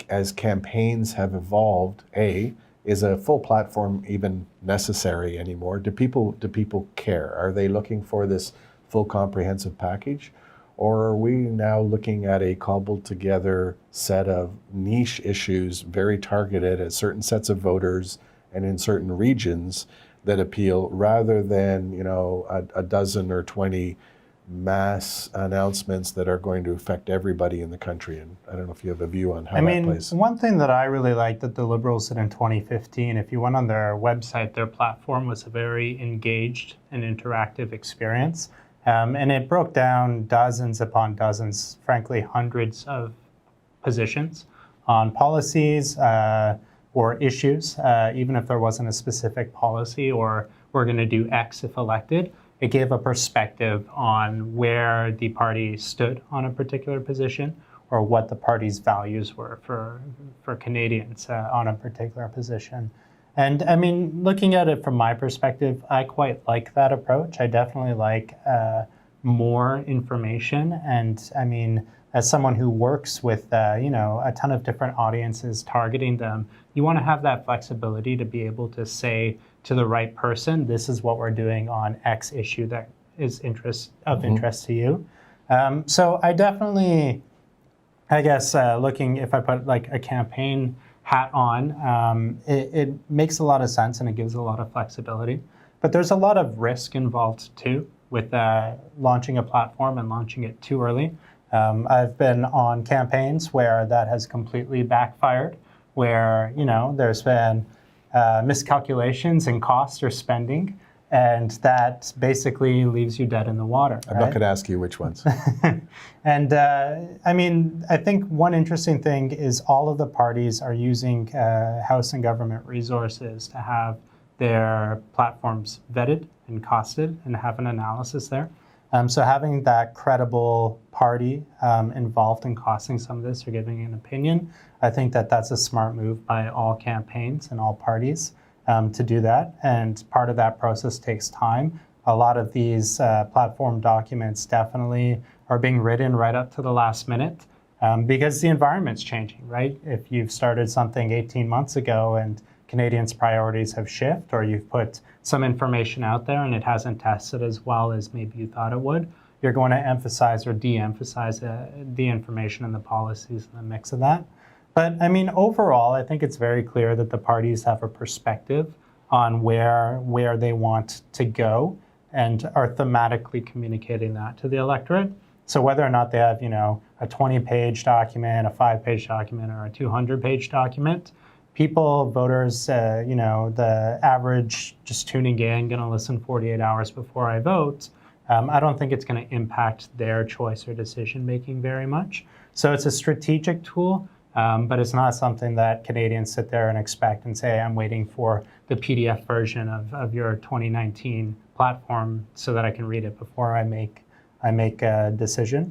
as campaigns have evolved, is a full platform even necessary anymore? Do people care? Are they looking for this full comprehensive package? Or are we now looking at a cobbled together set of niche issues, very targeted at certain sets of voters and in certain regions that appeal, rather than a dozen or 20 mass announcements that are going to affect everybody in the country? And I don't know if you have a view on how that plays. One thing that I really liked that the Liberals did in 2015, if you went on their website, their platform was a very engaged and interactive experience. And it broke down dozens upon dozens, frankly, hundreds of positions on policies or issues, even if there wasn't a specific policy or we're going to do X if elected. It gave a perspective on where the party stood on a particular position or what the party's values were for Canadians on a particular position. And I mean, looking at it from my perspective, I quite like that approach. I definitely like more information. And I mean, as someone who works with a ton of different audiences, targeting them, you want to have that flexibility to be able to say to the right person, this is what we're doing on X issue that is of interest to you. So I definitely, I guess, looking, if I put like a campaign hat on, it makes a lot of sense and it gives a lot of flexibility. But there's a lot of risk involved too with launching a platform and launching it too early. I've been on campaigns where that has completely backfired, where there's been miscalculations in cost or spending, and that basically leaves you dead in the water. Right? I'm not going to ask you which ones. And I mean, I think one interesting thing is all of the parties are using House and government resources to have their platforms vetted and costed and have an analysis there. So having that credible party involved in costing some of this or giving an opinion, I think that that's a smart move by all campaigns and all parties to do that. And part of that process takes time. A lot of these platform documents definitely are being written right up to the last minute because the environment's changing, right? If you've started something 18 months ago and Canadians' priorities have shifted, or you've put some information out there and it hasn't tested as well as maybe you thought it would, you're going to emphasize or de-emphasize the information and the policies in the mix of that. But I mean, overall, I think it's very clear that the parties have a perspective on where they want to go and are thematically communicating that to the electorate. So whether or not they have, a 20-page document, a 5-page document, or a 200-page document, people, voters, the average just tuning in, going to listen 48 hours before I vote, I don't think it's going to impact their choice or decision making very much. So it's a strategic tool, but it's not something that Canadians sit there and expect and say, I'm waiting for the PDF version of your 2019 platform so that I can read it before I make a decision.